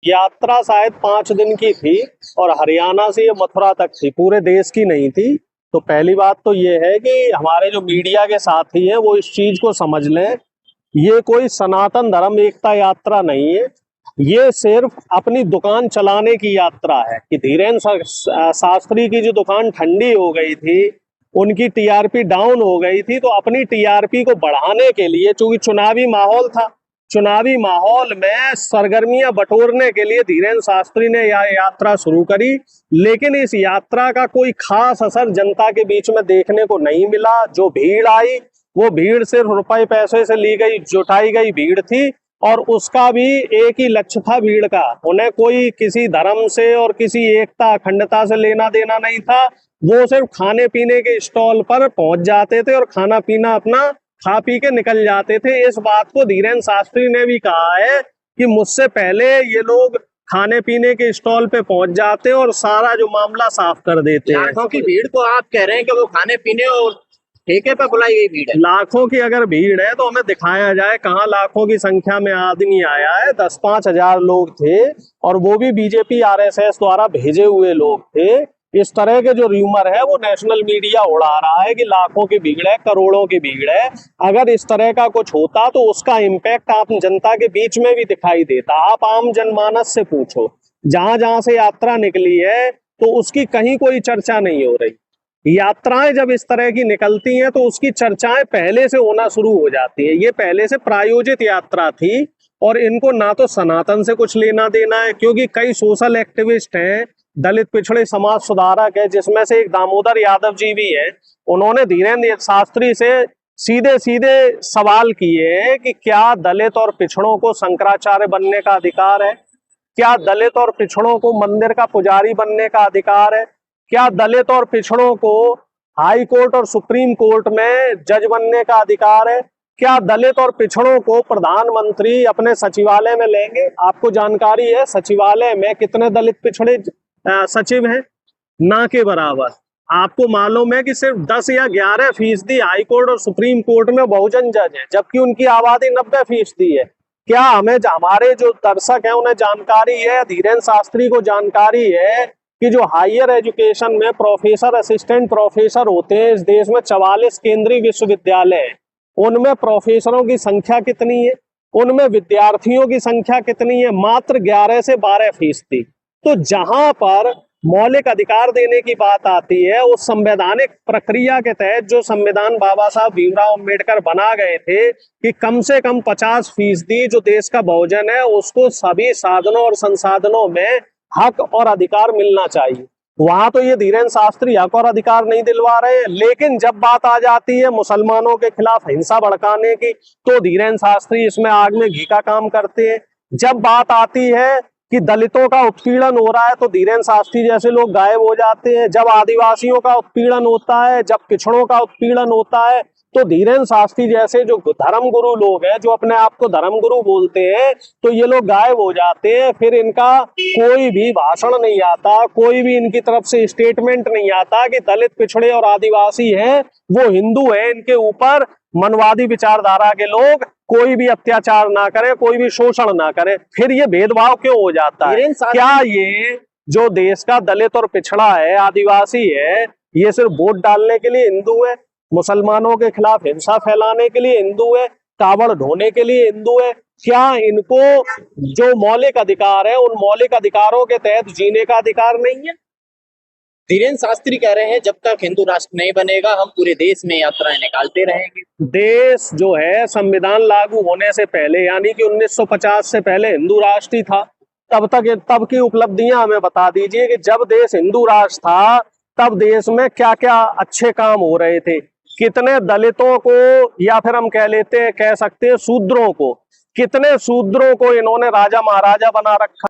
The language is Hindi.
यात्रा शायद 5 दिन की थी और हरियाणा से ये मथुरा तक थी, पूरे देश की नहीं थी। तो पहली बात तो ये है कि हमारे जो मीडिया के साथी हैं वो इस चीज को समझ लें, ये कोई सनातन धर्म एकता यात्रा नहीं है। ये सिर्फ अपनी दुकान चलाने की यात्रा है कि धीरेन्द्र शास्त्री की जो दुकान ठंडी हो गई थी, उनकी टीआरपी डाउन हो गई थी, तो अपनी टीआरपी को बढ़ाने के लिए, चूंकि चुनावी माहौल था, चुनावी माहौल में सरगर्मियां बटोरने के लिए धीरेन्द्र शास्त्री ने यह यात्रा शुरू करी। लेकिन इस यात्रा का कोई खास असर जनता के बीच में देखने को नहीं मिला। जो भीड़ आई वो भीड़ सिर्फ रुपए पैसे से ली गई, जुटाई गई भीड़ थी और उसका भी एक ही लक्ष्य था भीड़ का। उन्हें कोई किसी धर्म से और किसी एकता अखंडता से लेना देना नहीं था। वो सिर्फ खाने पीने के स्टॉल पर पहुंच जाते थे और खाना पीना अपना खा पी के निकल जाते थे। इस बात को धीरेन्द्र शास्त्री ने भी कहा है कि मुझसे पहले ये लोग खाने पीने के स्टॉल पे पहुंच जाते और सारा जो मामला साफ कर देते हैं। लाखों की भीड़ को आप कह रहे हैं कि वो खाने पीने और ठेके पे बुलाई गई भीड़ है। लाखों की अगर भीड़ है तो हमें दिखाया जाए कहाँ लाखों की संख्या में आदमी आया है। 10-5 हजार लोग थे और वो भी बीजेपी आरएसएस द्वारा भेजे हुए लोग थे। इस तरह के जो र्यूमर है वो नेशनल मीडिया उड़ा रहा है कि लाखों की भीड़ है, करोड़ों की भीड़ है। अगर इस तरह का कुछ होता तो उसका इम्पैक्ट आम जनता के बीच में भी दिखाई देता। आप आम जनमानस से पूछो, जहां जहां से यात्रा निकली है तो उसकी कहीं कोई चर्चा नहीं हो रही। यात्राएं जब इस तरह की निकलती हैं तो उसकी चर्चाएं पहले से होना शुरू हो जाती है। ये पहले से प्रायोजित यात्रा थी और इनको ना तो सनातन से कुछ लेना देना है, क्योंकि कई सोशल एक्टिविस्ट हैं, दलित पिछड़े समाज सुधारक है, जिसमें से एक दामोदर यादव जी भी है। उन्होंने धीरेन्द्र शास्त्री से सीधे सीधे सवाल किए हैं कि क्या दलित और पिछड़ों को शंकराचार्य बनने का अधिकार है? क्या दलित और पिछड़ों को मंदिर का पुजारी बनने का अधिकार है? क्या दलित और पिछड़ों को हाई कोर्ट और सुप्रीम कोर्ट में जज बनने का अधिकार है? क्या दलित और पिछड़ों को प्रधानमंत्री अपने सचिवालय में लेंगे? आपको जानकारी है सचिवालय में कितने दलित पिछड़े सचिव हैं? ना के बराबर। आपको मालूम है कि सिर्फ 10 या 11% हाईकोर्ट और सुप्रीम कोर्ट में बहुजन जज है, जबकि उनकी आबादी 90% है। क्या हमें, हमारे जो दर्शक हैं उन्हें जानकारी है, धीरेन्द्र शास्त्री को जानकारी है कि जो हायर एजुकेशन में प्रोफेसर, असिस्टेंट प्रोफेसर होते हैं इस देश में 44 केंद्रीय विश्वविद्यालय हैं, उनमें प्रोफेसरों की संख्या कितनी है? उनमें विद्यार्थियों की संख्या कितनी है? मात्र 11 से 12%। तो जहां पर मौलिक अधिकार देने की बात आती है, उस संवैधानिक प्रक्रिया के तहत जो संविधान बाबा साहब भीमराव अंबेडकर बना गए थे कि कम से कम 50% जो देश का बहुजन है उसको सभी साधनों और संसाधनों में हक और अधिकार मिलना चाहिए, वहां तो ये धीरेन्द्र शास्त्री हक और अधिकार नहीं दिलवा रहे हैं। लेकिन जब बात आ जाती है मुसलमानों के खिलाफ हिंसा भड़काने की, तो धीरेन्द्र शास्त्री इसमें आग में घी का काम करते हैं। जब बात आती है कि दलितों का उत्पीड़न हो रहा है तो धीरेन्द्र शास्त्री जैसे लोग गायब हो जाते हैं। जब आदिवासियों का उत्पीड़न होता है, जब पिछड़ों का उत्पीड़न होता है, तो धीरेन्द्र शास्त्री जैसे जो धर्मगुरु लोग हैं, जो अपने आप को धर्मगुरु बोलते हैं, तो ये लोग गायब हो जाते हैं। फिर इनका कोई भी भाषण नहीं आता, कोई भी इनकी तरफ से स्टेटमेंट नहीं आता कि दलित, पिछड़े और आदिवासी हैं वो हिंदू है, इनके ऊपर मनवादी विचारधारा के लोग कोई भी अत्याचार ना करे, कोई भी शोषण ना करे। फिर ये भेदभाव क्यों हो जाता है? क्या ये जो देश का दलित और पिछड़ा है, आदिवासी है, ये सिर्फ वोट डालने के लिए हिंदू है? मुसलमानों के खिलाफ हिंसा फैलाने के लिए हिंदू है? कावड़ ढोने के लिए हिंदू है? क्या इनको जो मौलिक अधिकार है उन मौलिक अधिकारों के तहत जीने का अधिकार नहीं है? धीरेन्द्र शास्त्री कह रहे हैं जब तक हिंदू राष्ट्र नहीं बनेगा हम पूरे देश में यात्राएं निकालते रहेंगे। देश जो है संविधान लागू होने से पहले, यानी कि 1950 से पहले हिंदू राष्ट्र ही था। तब की उपलब्धियां हमें बता दीजिए कि जब देश हिंदू राष्ट्र था तब देश में क्या क्या अच्छे काम हो रहे थे। कितने दलितों को, या फिर हम कह सकते हैं शूद्रों को, कितने शूद्रों को इन्होंने राजा महाराजा बना रखा।